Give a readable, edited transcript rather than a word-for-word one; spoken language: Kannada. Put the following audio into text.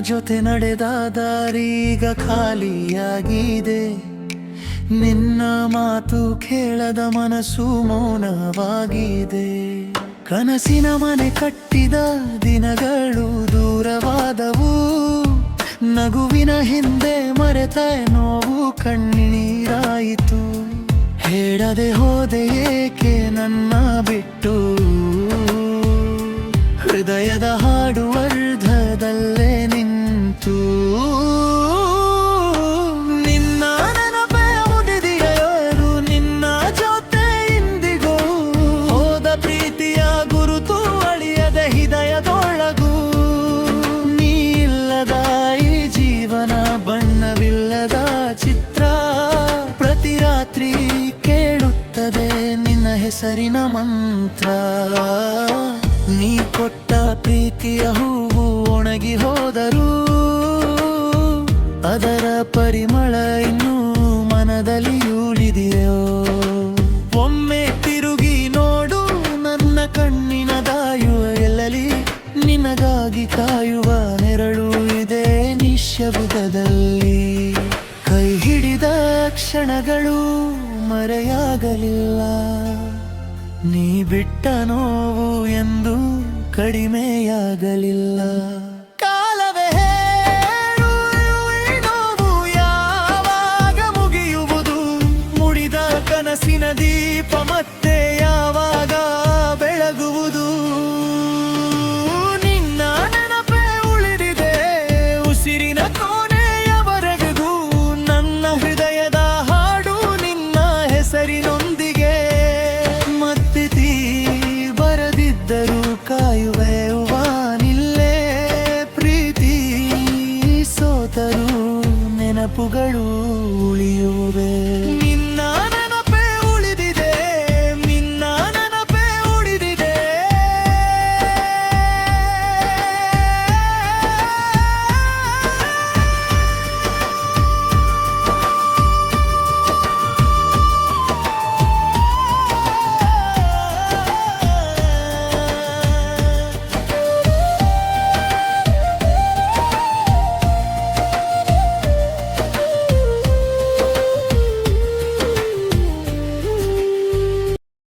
ಜೊತೆ ನಡೆದ ದಾರೀಗ ಖಾಲಿಯಾಗಿದೆ. ನಿನ್ನ ಮಾತು ಕೇಳದ ಮನಸ್ಸು ಮೌನವಾಗಿದೆ. ಕನಸಿನ ಮನೆ ಕಟ್ಟಿದ ದಿನಗಳು ದೂರವಾದವು. ನಗುವಿನ ಹಿಂದೆ ಮರೆತ ನೋವು ಕಣ್ಣೀರಾಯಿತು. ಹೇಳದೆ ಹೋದೆ ಏಕೆ ನನ್ನ ಬಿಟ್ಟು. ಹೃದಯದ ಹಾಡು ಅರ್ಧದಲ್ಲೇ ನಿಂತು. ನಿನ್ನ ನೆನಪೇ ಉಳಿದಿದೆಯಾರು ನಿನ್ನ ಜೊತೆ ಇಂದಿಗೂ. ಹೋದ ಪ್ರೀತಿಯ ಗುರುತು ಅಳಿಯದ ಹೃದಯದೊಳಗೂ. ನೀ ಇಲ್ಲದ ಈ ಜೀವನ ಬಣ್ಣವಿಲ್ಲದ ಚಿತ್ರ. ಪ್ರತಿ ರಾತ್ರಿ ಕೇಳುತ್ತದೆ ನಿನ್ನ ಹೆಸರಿನ ಮಂತ್ರ. ನೀ ಕೊಟ್ಟ ಪ್ರೀತಿಯ ಹೂವು ಒಣಗಿ ಹೋದರೂ ಅದರ ಪರಿಮಳ ಇನ್ನೂ ಮನದಲ್ಲಿ ಉಳಿದೆಯೋ. ಒಮ್ಮೆ ತಿರುಗಿ ನೋಡು ನನ್ನ ಕಣ್ಣಿನ ದಾಯುವ ಎಲ್ಲಲಿ. ನಿನಗಾಗಿ ಕಾಯುವ ನೆರಳು ಇದೆ ನಿಶ್ಶಬ್ದದಲ್ಲಿ. ಕೈ ಹಿಡಿದ ಕ್ಷಣಗಳು ಮರೆಯಾಗಲಿಲ್ಲ. ನೀ ಬಿಟ್ಟ ನೋವು ಎಂದು ಕಡಿಮೆಯಾಗಲಿಲ್ಲ. ಕಾಲವೇ ಹೇಳು ಈ ನೋವು ಯಾವಾಗ ಮುಗಿಯುವುದು. ಮುಡಿದ ಕನಸಿನ ದೀಪ ಮತ್ತೆ ಯಾವಾಗ ಬೆಳಗುವುದು. ನಿನ್ನ ನೆನಪೇ ಉಳಿದಿದೆ ಉಸಿರಿನ ಕೊನೆಯವರೆಗೂ. ನನ್ನ ಹೃದಯದ ಹಾಡು ನಿನ್ನ ಹೆಸರಿನೊಂದಿಗೆ. ಬರದಿದ್ದರೂ ಕಾಯುವೆ ವಾನಿಲ್ಲೇ. ಪ್ರೀತಿ ಸೋತರೂ ನೆನಪುಗಳು ಉಳಿಯುವೆ.